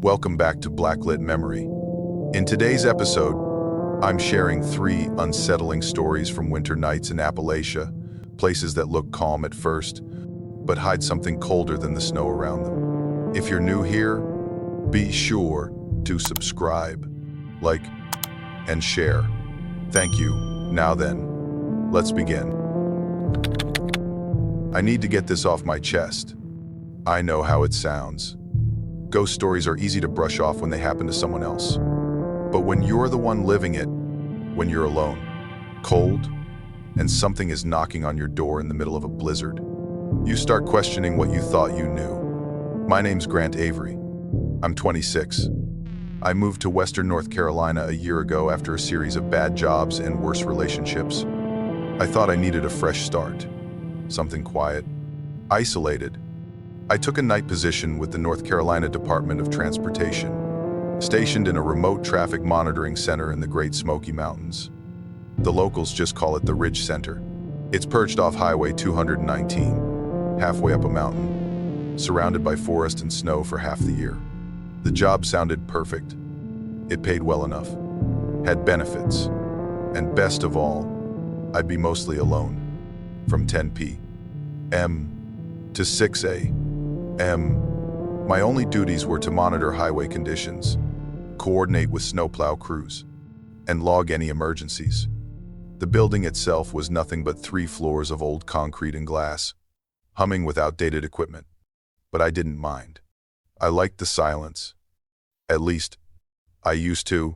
Welcome back to Blacklit Memory. In today's episode, I'm sharing 3 unsettling stories from winter nights in Appalachia, places that look calm at first, but hide something colder than the snow around them. If you're new here, be sure to subscribe, like, and share. Thank you. Now then, let's begin. I need to get this off my chest. I know how it sounds. Ghost stories are easy to brush off when they happen to someone else. But when you're the one living it, when you're alone, cold, and something is knocking on your door in the middle of a blizzard, you start questioning what you thought you knew. My name's Grant Avery. I'm 26. I moved to Western North Carolina a year ago after a series of bad jobs and worse relationships. I thought I needed a fresh start, something quiet, isolated. I took a night position with the North Carolina Department of Transportation, stationed in a remote traffic monitoring center in the Great Smoky Mountains. The locals just call it the Ridge Center. It's perched off Highway 219, halfway up a mountain, surrounded by forest and snow for half the year. The job sounded perfect. It paid well enough, had benefits, and best of all, I'd be mostly alone. From 10 p.m. to 6 a.m., my only duties were to monitor highway conditions, coordinate with snowplow crews, and log any emergencies. The building itself was nothing but 3 floors of old concrete and glass, humming with outdated equipment. But I didn't mind. I liked the silence. At least, I used to.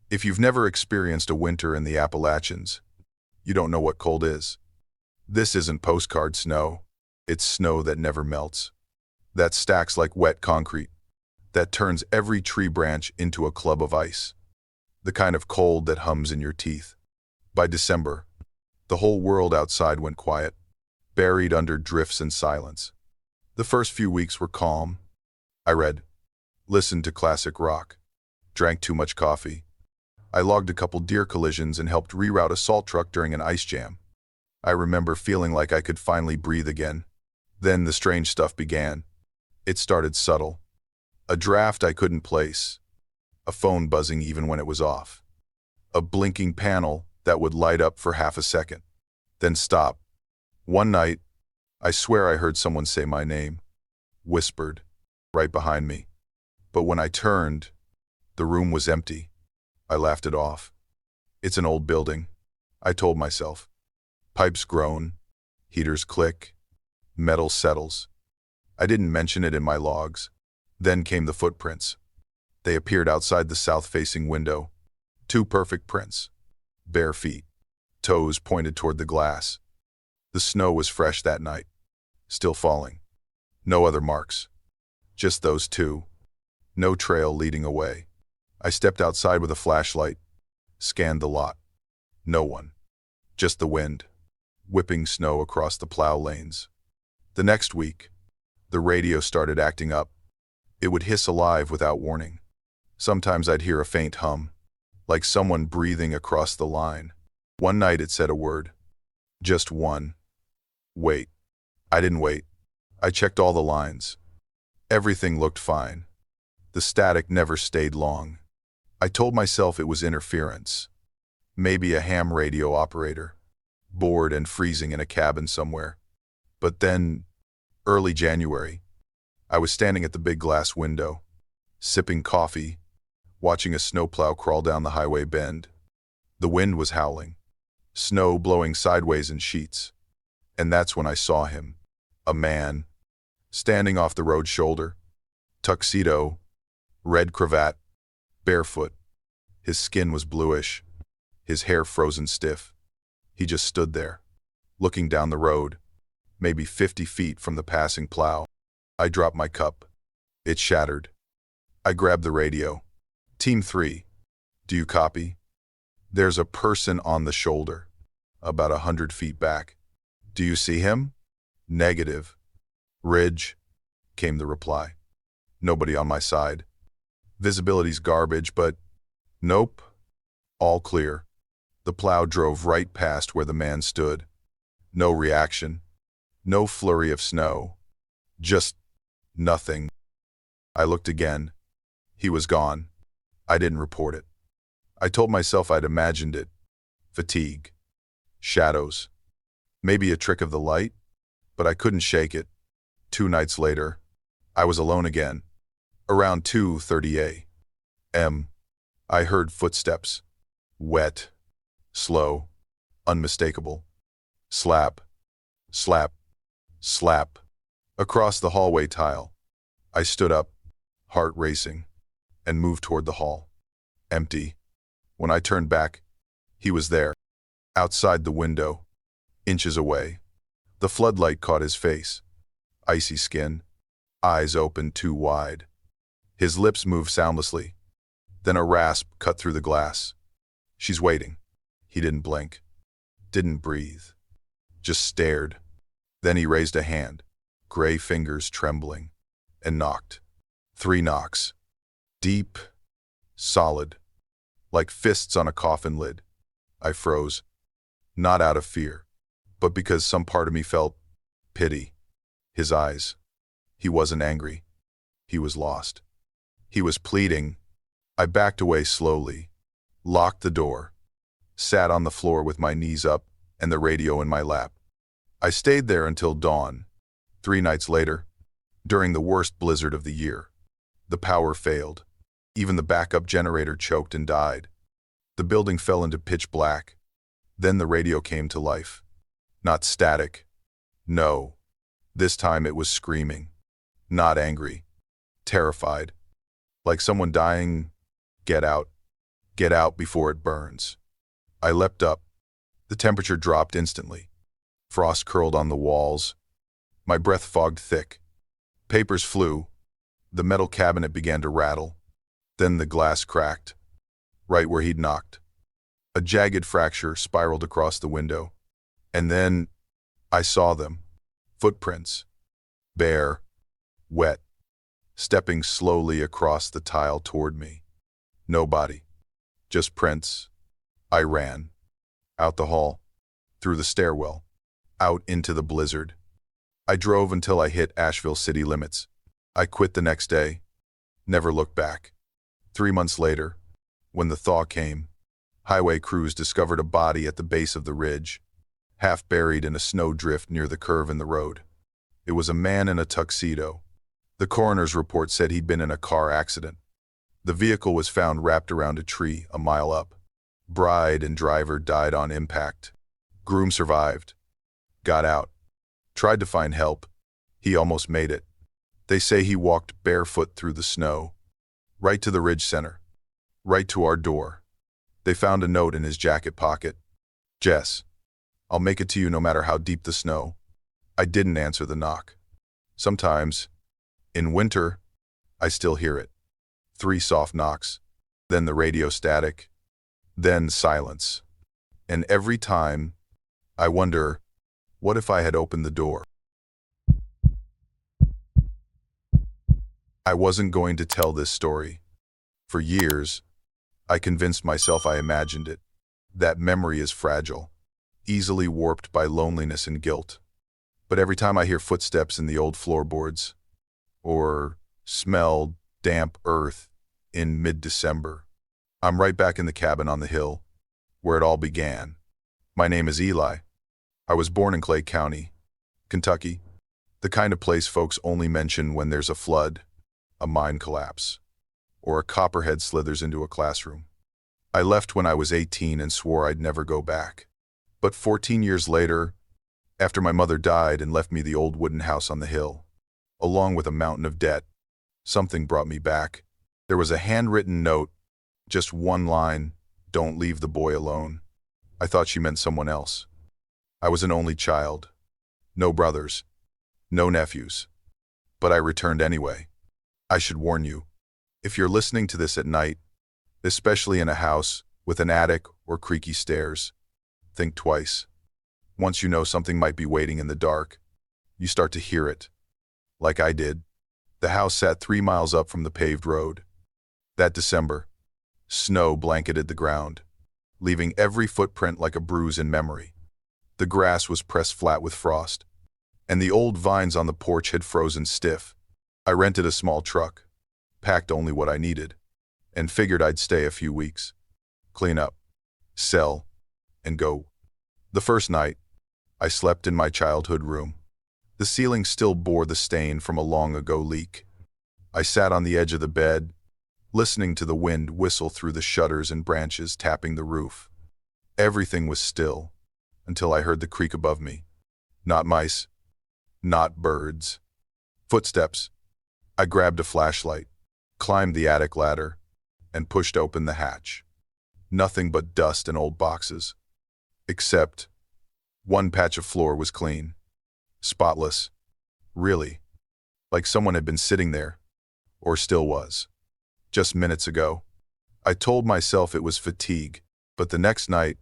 If you've never experienced a winter in the Appalachians, you don't know what cold is. This isn't postcard snow. It's snow that never melts, that stacks like wet concrete, that turns every tree branch into a club of ice. The kind of cold that hums in your teeth. By December, the whole world outside went quiet, buried under drifts and silence. The first few weeks were calm. I read, listened to classic rock, drank too much coffee. I logged a couple deer collisions and helped reroute a salt truck during an ice jam. I remember feeling like I could finally breathe again. Then the strange stuff began. It started subtle. A draft I couldn't place. A phone buzzing even when it was off. A blinking panel that would light up for half a second, then stop. One night, I swear I heard someone say my name, whispered, right behind me. But when I turned, the room was empty. I laughed it off. It's an old building, I told myself. Pipes groan, heaters click, metal settles. I didn't mention it in my logs. Then came the footprints. They appeared outside the south-facing window. 2 perfect prints. Bare feet. Toes pointed toward the glass. The snow was fresh that night. Still falling. No other marks. Just those 2. No trail leading away. I stepped outside with a flashlight. Scanned the lot. No one. Just the wind. Whipping snow across the plow lanes. The next week, the radio started acting up. It would hiss alive without warning. Sometimes I'd hear a faint hum, like someone breathing across the line. One night it said a word. Just one. Wait. I didn't wait. I checked all the lines. Everything looked fine. The static never stayed long. I told myself it was interference. Maybe a ham radio operator, bored and freezing in a cabin somewhere. But then, early January, I was standing at the big glass window, sipping coffee, watching a snowplow crawl down the highway bend. The wind was howling, snow blowing sideways in sheets. And that's when I saw him, a man, standing off the road shoulder, tuxedo, red cravat, barefoot. His skin was bluish, his hair frozen stiff. He just stood there, looking down the road, maybe 50 feet from the passing plow. I dropped my cup. It shattered. I grabbed the radio. Team 3, do you copy? There's a person on the shoulder, about 100 feet back. Do you see him? Negative. Ridge, came the reply. Nobody on my side. Visibility's garbage, but nope. All clear. The plow drove right past where the man stood. No reaction. No flurry of snow. Just nothing. I looked again. He was gone. I didn't report it. I told myself I'd imagined it. Fatigue. Shadows. Maybe a trick of the light? But I couldn't shake it. 2 nights later, I was alone again. Around 2:30 a.m., I heard footsteps. Wet. Slow. Unmistakable. Slap. Slap. Slap. Across the hallway tile. I stood up, heart racing, and moved toward the hall. Empty. When I turned back, he was there, outside the window, inches away. The floodlight caught his face. Icy skin, eyes open too wide. His lips moved soundlessly. Then a rasp cut through the glass. She's waiting. He didn't blink. Didn't breathe. Just stared. Then he raised a hand, gray fingers trembling, and knocked. 3 knocks. Deep, solid, like fists on a coffin lid. I froze, not out of fear, but because some part of me felt pity. His eyes. He wasn't angry. He was lost. He was pleading. I backed away slowly, locked the door, sat on the floor with my knees up and the radio in my lap. I stayed there until dawn. 3 nights later, during the worst blizzard of the year, the power failed. Even the backup generator choked and died. The building fell into pitch black. Then the radio came to life. Not static. No. This time it was screaming. Not angry. Terrified. Like someone dying. Get out. Get out before it burns. I leapt up. The temperature dropped instantly. Frost curled on the walls. My breath fogged thick. Papers flew. The metal cabinet began to rattle. Then the glass cracked, right where he'd knocked. A jagged fracture spiraled across the window. And then I saw them. Footprints. Bare. Wet. Stepping slowly across the tile toward me. No body. Just prints. I ran. Out the hall. Through the stairwell. Out into the blizzard. I drove until I hit Asheville city limits. I quit the next day. Never looked back. 3 months later, when the thaw came, highway crews discovered a body at the base of the ridge, half buried in a snowdrift near the curve in the road. It was a man in a tuxedo. The coroner's report said he'd been in a car accident. The vehicle was found wrapped around a tree a mile up. Bride and driver died on impact. Groom survived. Got out. Tried to find help. He almost made it. They say he walked barefoot through the snow. Right to the ridge center. Right to our door. They found a note in his jacket pocket. Jess, I'll make it to you no matter how deep the snow. I didn't answer the knock. Sometimes, in winter, I still hear it. 3 soft knocks, then the radio static, then silence. And every time, I wonder, what if I had opened the door? I wasn't going to tell this story. For years, I convinced myself I imagined it. That memory is fragile, easily warped by loneliness and guilt. But every time I hear footsteps in the old floorboards, or smell damp earth in mid-December, I'm right back in the cabin on the hill, where it all began. My name is Eli. I was born in Clay County, Kentucky, the kind of place folks only mention when there's a flood, a mine collapse, or a copperhead slithers into a classroom. I left when I was 18 and swore I'd never go back. But 14 years later, after my mother died and left me the old wooden house on the hill, along with a mountain of debt, something brought me back. There was a handwritten note, just one line, "Don't leave the boy alone." I thought she meant someone else. I was an only child. No brothers. No nephews. But I returned anyway. I should warn you, if you're listening to this at night, especially in a house with an attic or creaky stairs, think twice. Once you know something might be waiting in the dark, you start to hear it. Like I did. The house sat 3 miles up from the paved road. That December, snow blanketed the ground, leaving every footprint like a bruise in memory. The grass was pressed flat with frost, and the old vines on the porch had frozen stiff. I rented a small truck. packed only what I needed, and figured I'd stay a few weeks. Clean up, sell, and go. The first night, I slept in my childhood room. The ceiling still bore the stain from a long-ago leak. I sat on the edge of the bed, listening to the wind whistle through the shutters and branches tapping the roof. Everything was still, until I heard the creak above me. Not mice, not birds. Footsteps. I grabbed a flashlight, climbed the attic ladder, and pushed open the hatch. Nothing but dust and old boxes. Except one patch of floor was clean. Spotless. Really. Like someone had been sitting there. Or still was. Just minutes ago. I told myself it was fatigue, but the next night,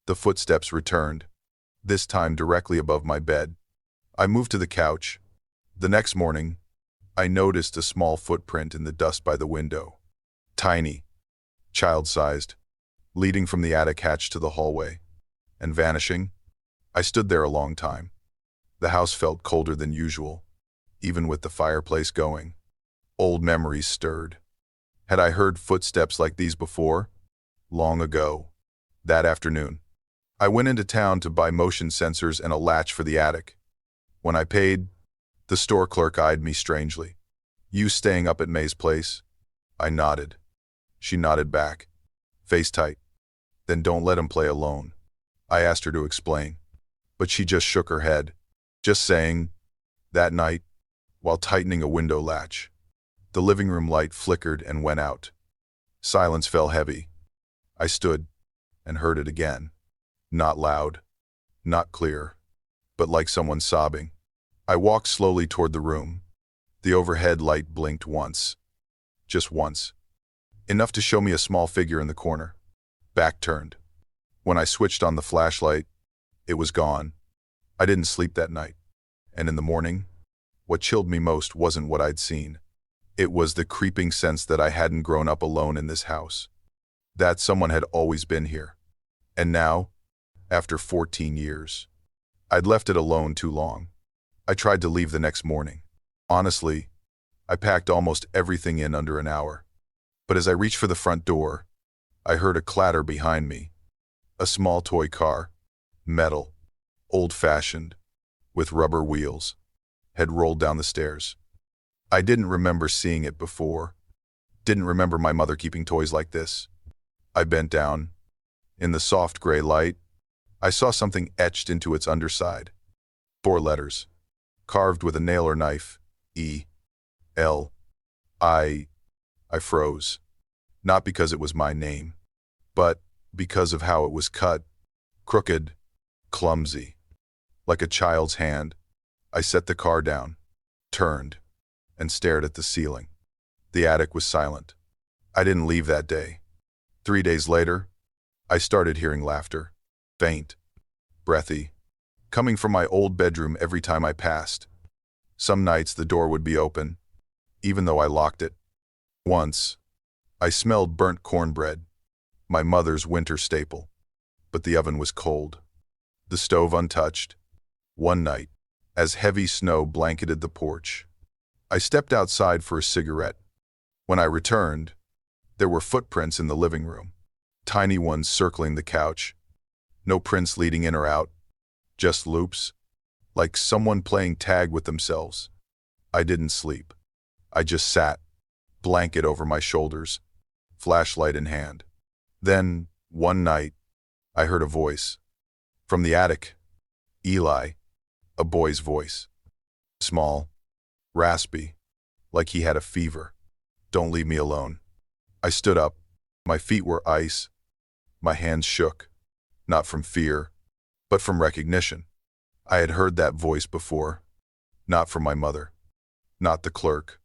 the footsteps returned. This time directly above my bed. I moved to the couch. The next morning, I noticed a small footprint in the dust by the window. Tiny. Child-sized. Leading from the attic hatch to the hallway. And vanishing. I stood there a long time. The house felt colder than usual, even with the fireplace going. Old memories stirred. Had I heard footsteps like these before? Long ago. That afternoon. I went into town to buy motion sensors and a latch for the attic. When I paid, the store clerk eyed me strangely. "You staying up at May's place?" I nodded. She nodded back. Face tight. "Then don't let him play alone." I asked her to explain, but she just shook her head. Just saying, that night, while tightening a window latch, the living room light flickered and went out. Silence fell heavy. I stood and heard it again. Not loud, not clear, but like someone sobbing. I walked slowly toward the room. The overhead light blinked once. Just once. Enough to show me a small figure in the corner. Back turned. When I switched on the flashlight, it was gone. I didn't sleep that night. And in the morning, what chilled me most wasn't what I'd seen. It was the creeping sense that I hadn't grown up alone in this house. That someone had always been here. And now, after 14 years, I'd left it alone too long. I tried to leave the next morning. Honestly, I packed almost everything in under an hour. But as I reached for the front door, I heard a clatter behind me. A small toy car, metal, old-fashioned, with rubber wheels, had rolled down the stairs. I didn't remember seeing it before. Didn't remember my mother keeping toys like this. I bent down. In the soft gray light, I saw something etched into its underside. 4 letters, carved with a nail or knife. E-L-I. I froze. Not because it was my name, but because of how it was cut. Crooked, clumsy. Like a child's hand, I set the car down, turned, and stared at the ceiling. The attic was silent. I didn't leave that day. 3 days later, I started hearing laughter. Faint, breathy, coming from my old bedroom every time I passed. Some nights the door would be open, even though I locked it. Once, I smelled burnt cornbread, my mother's winter staple, but the oven was cold. The stove untouched. One night, as heavy snow blanketed the porch, I stepped outside for a cigarette. When I returned, there were footprints in the living room, tiny ones circling the couch. No prints leading in or out, just loops, like someone playing tag with themselves. I didn't sleep. I just sat, blanket over my shoulders, flashlight in hand. Then, one night, I heard a voice. From the attic. Eli. A boy's voice. Small, raspy, like he had a fever. "Don't leave me alone." I stood up. My feet were ice. My hands shook. Not from fear, but from recognition. I had heard that voice before. Not from my mother. Not the clerk.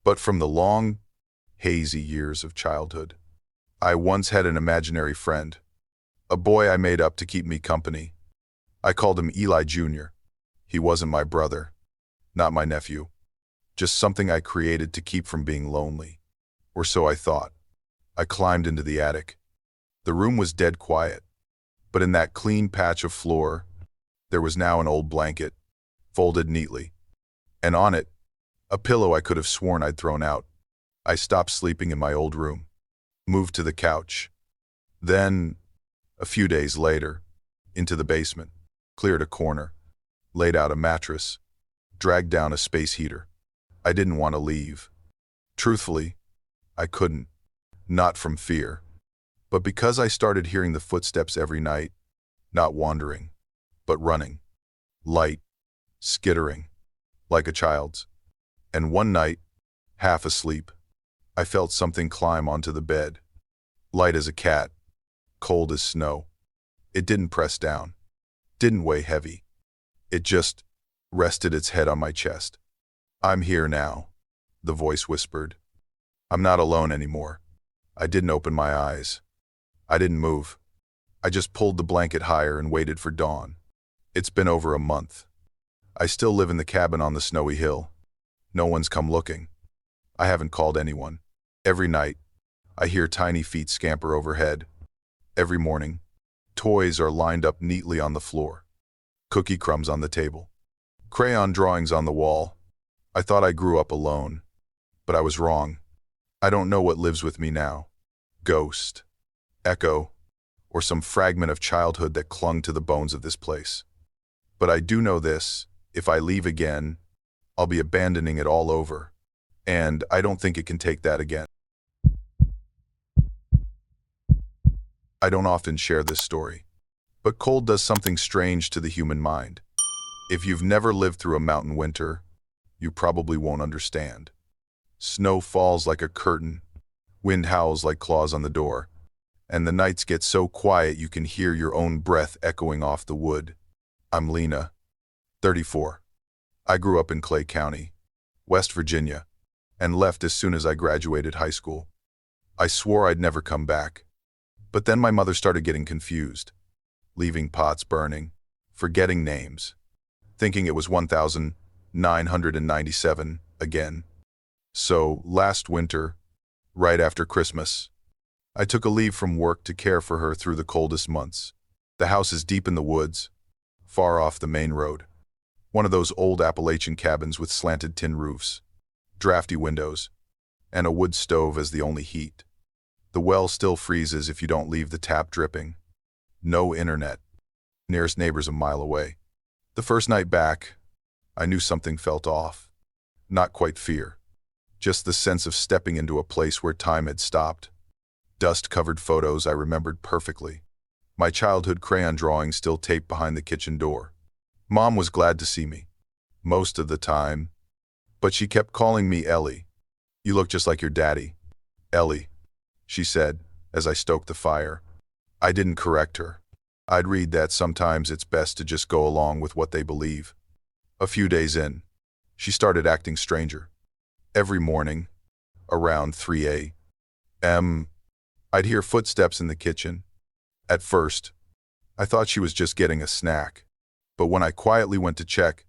But from the long, hazy years of childhood. I once had an imaginary friend. A boy I made up to keep me company. I called him Eli Jr. He wasn't my brother. Not my nephew. Just something I created to keep from being lonely. Or so I thought. I climbed into the attic. The room was dead quiet. But in that clean patch of floor, there was now an old blanket, folded neatly. And on it, a pillow I could have sworn I'd thrown out. I stopped sleeping in my old room, moved to the couch. Then, a few days later, into the basement, cleared a corner, laid out a mattress, dragged down a space heater. I didn't want to leave. Truthfully, I couldn't. Not from fear, but because I started hearing the footsteps every night, not wandering, but running, light, skittering, like a child's. And one night, half asleep, I felt something climb onto the bed, light as a cat, cold as snow. It didn't press down, didn't weigh heavy. It just rested its head on my chest. "I'm here now," the voice whispered. "I'm not alone anymore." I didn't open my eyes. I didn't move. I just pulled the blanket higher and waited for dawn. It's been over a month. I still live in the cabin on the snowy hill. No one's come looking. I haven't called anyone. Every night, I hear tiny feet scamper overhead. Every morning, toys are lined up neatly on the floor. Cookie crumbs on the table. Crayon drawings on the wall. I thought I grew up alone, but I was wrong. I don't know what lives with me now. Ghost, echo, or some fragment of childhood that clung to the bones of this place. But I do know this: if I leave again, I'll be abandoning it all over. And I don't think it can take that again. I don't often share this story, but cold does something strange to the human mind. If you've never lived through a mountain winter, you probably won't understand. Snow falls like a curtain, wind howls like claws on the door, and the nights get so quiet you can hear your own breath echoing off the wood. I'm Lena, 34. I grew up in Clay County, West Virginia, and left as soon as I graduated high school. I swore I'd never come back. But then my mother started getting confused, leaving pots burning, forgetting names, thinking it was 1997 again. So last winter, right after Christmas, I took a leave from work to care for her through the coldest months. The house is deep in the woods, far off the main road. One of those old Appalachian cabins with slanted tin roofs, drafty windows, and a wood stove as the only heat. The well still freezes if you don't leave the tap dripping. No internet. Nearest neighbor's a mile away. The first night back, I knew something felt off. Not quite fear, just the sense of stepping into a place where time had stopped. Dust-covered photos I remembered perfectly. My childhood crayon drawings still taped behind the kitchen door. Mom was glad to see me, most of the time, but she kept calling me Ellie. "You look just like your daddy, Ellie," she said, as I stoked the fire. I didn't correct her. I'd read that sometimes it's best to just go along with what they believe. A few days in, she started acting stranger. Every morning, around 3 a.m., I'd hear footsteps in the kitchen. At first, I thought she was just getting a snack, but when I quietly went to check,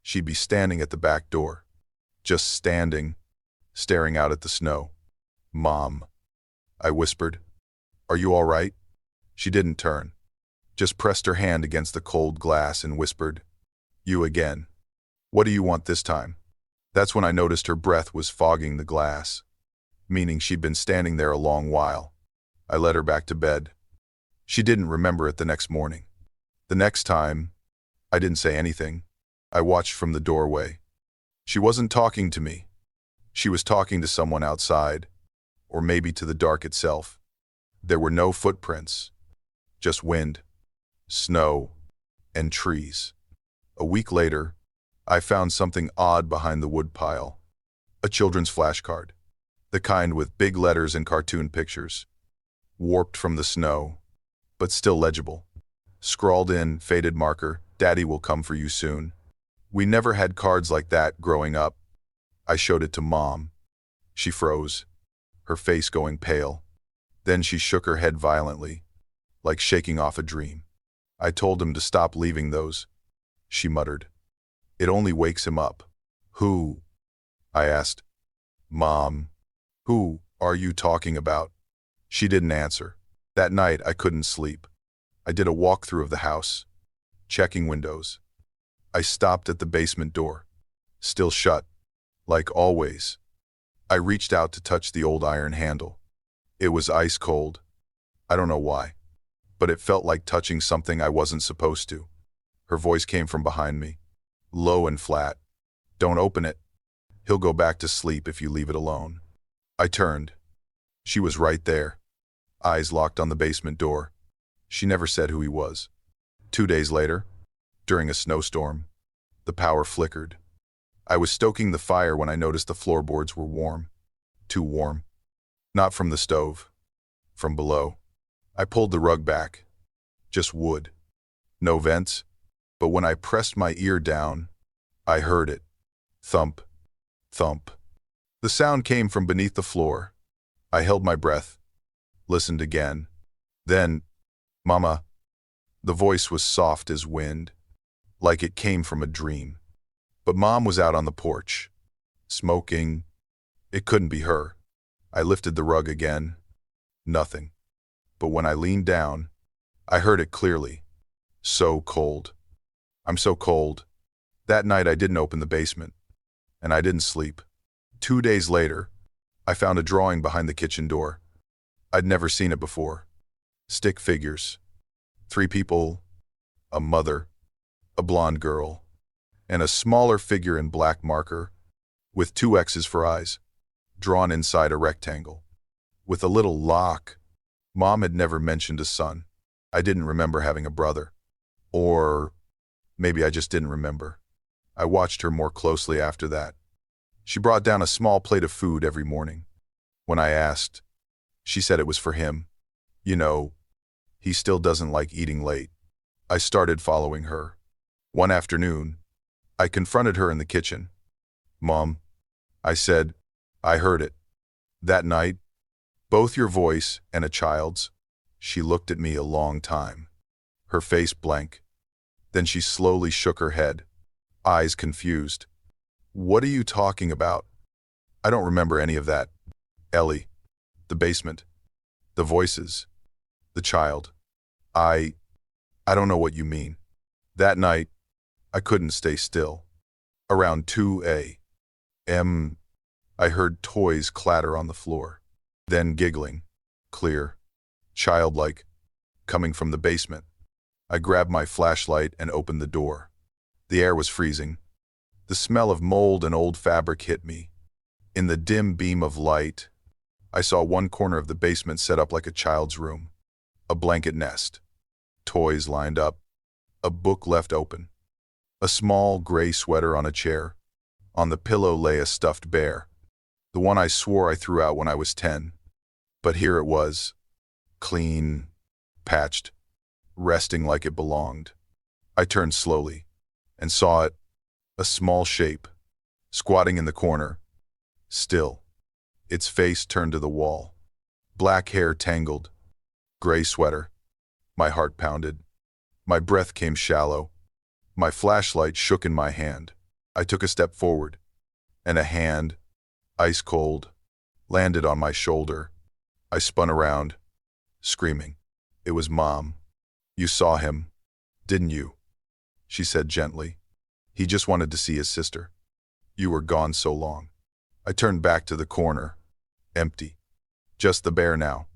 she'd be standing at the back door. Just standing, staring out at the snow. "Mom," I whispered, "are you all right?" She didn't turn, just pressed her hand against the cold glass and whispered, "You again. What do you want this time?" That's when I noticed her breath was fogging the glass, meaning she'd been standing there a long while. I led her back to bed. She didn't remember it the next morning. The next time, I didn't say anything. I watched from the doorway. She wasn't talking to me. She was talking to someone outside, or maybe to the dark itself. There were no footprints, just wind, snow, and trees. A week later, I found something odd behind the woodpile. A children's flashcard, the kind with big letters and cartoon pictures. Warped from the snow, but still legible. Scrawled in faded marker, "Daddy will come for you soon." We never had cards like that growing up. I showed it to Mom. She froze, her face going pale. Then she shook her head violently, like shaking off a dream. I told him to stop leaving those. She muttered, "It only wakes him up." "Who?" I asked. "Mom, who are you talking about?" She didn't answer. That night I couldn't sleep. I did a walkthrough of the house, checking windows. I stopped at the basement door, still shut, like always. I reached out to touch the old iron handle. It was ice cold. I don't know why, but it felt like touching something I wasn't supposed to. Her voice came from behind me, low and flat. "Don't open it. He'll go back to sleep if you leave it alone." I turned. She was right there, eyes locked on the basement door. She never said who he was. 2 days later, during a snowstorm, the power flickered. I was stoking the fire when I noticed the floorboards were warm. Too warm. Not from the stove. From below. I pulled the rug back. Just wood. No vents. But when I pressed my ear down, I heard it. Thump. Thump. The sound came from beneath the floor. I held my breath. Listened again. Then, "Mama." The voice was soft as wind, like it came from a dream. But Mom was out on the porch, smoking. It couldn't be her. I lifted the rug again. Nothing. But when I leaned down, I heard it clearly. So cold. I'm so cold. That night I didn't open the basement, and I didn't sleep. 2 days later, I found a drawing behind the kitchen door. I'd never seen it before. Stick figures. 3 people, a mother, a blonde girl, and a smaller figure in black marker, with 2 X's for eyes, drawn inside a rectangle. With a little lock. Mom had never mentioned a son. I didn't remember having a brother. Or maybe I just didn't remember. I watched her more closely after that. She brought down a small plate of food every morning. When I asked, she said it was for him. You know, he still doesn't like eating late. I started following her. One afternoon, I confronted her in the kitchen. "Mom," I said, "I heard it. That night, both your voice and a child's." She looked at me a long time, her face blank. Then she slowly shook her head, eyes confused. "What are you talking about? I don't remember any of that. Ellie, the basement, the voices, the child. I don't know what you mean." That night, I couldn't stay still. Around 2 a.m., I heard toys clatter on the floor. Then giggling, clear, childlike, coming from the basement. I grabbed my flashlight and opened the door. The air was freezing. The smell of mold and old fabric hit me. In the dim beam of light, I saw one corner of the basement set up like a child's room. A blanket nest. Toys lined up. A book left open. A small gray sweater on a chair. On the pillow lay a stuffed bear. The one I swore I threw out when I was 10. But here it was. Clean, patched, resting like it belonged. I turned slowly and saw it, a small shape, squatting in the corner, still, its face turned to the wall. Black hair tangled, gray sweater. My heart pounded. My breath came shallow. My flashlight shook in my hand. I took a step forward, and a hand, ice cold, landed on my shoulder. I spun around, screaming. It was Mom. "You saw him, didn't you?" she said gently. "He just wanted to see his sister. You were gone so long." I turned back to the corner, empty. Just the bear now.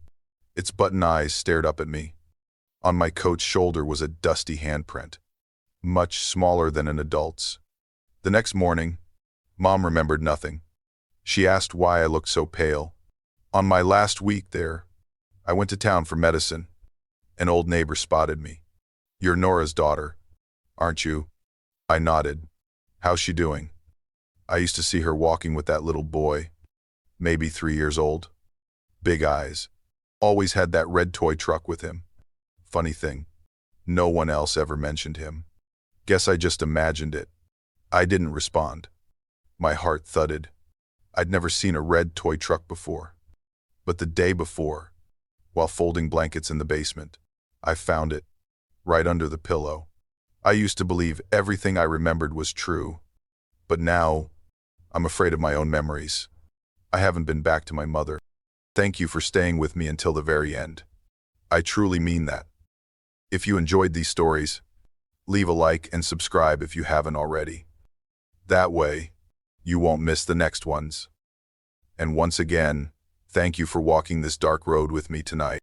Its button eyes stared up at me. On my coat's shoulder was a dusty handprint, much smaller than an adult's. The next morning, Mom remembered nothing. She asked why I looked so pale. On my last week there, I went to town for medicine. An old neighbor spotted me. "You're Nora's daughter, aren't you?" I nodded. "How's she doing?" I used to see her walking with that little boy, maybe 3 years old. Big eyes. Always had that red toy truck with him. Funny thing, no one else ever mentioned him. Guess I just imagined it. I didn't respond. My heart thudded. I'd never seen a red toy truck before. But the day before, while folding blankets in the basement, I found it, right under the pillow. I used to believe everything I remembered was true, but now, I'm afraid of my own memories. I haven't been back to my mother. Thank you for staying with me until the very end. I truly mean that. If you enjoyed these stories, leave a like and subscribe if you haven't already. That way, you won't miss the next ones. And once again, thank you for walking this dark road with me tonight.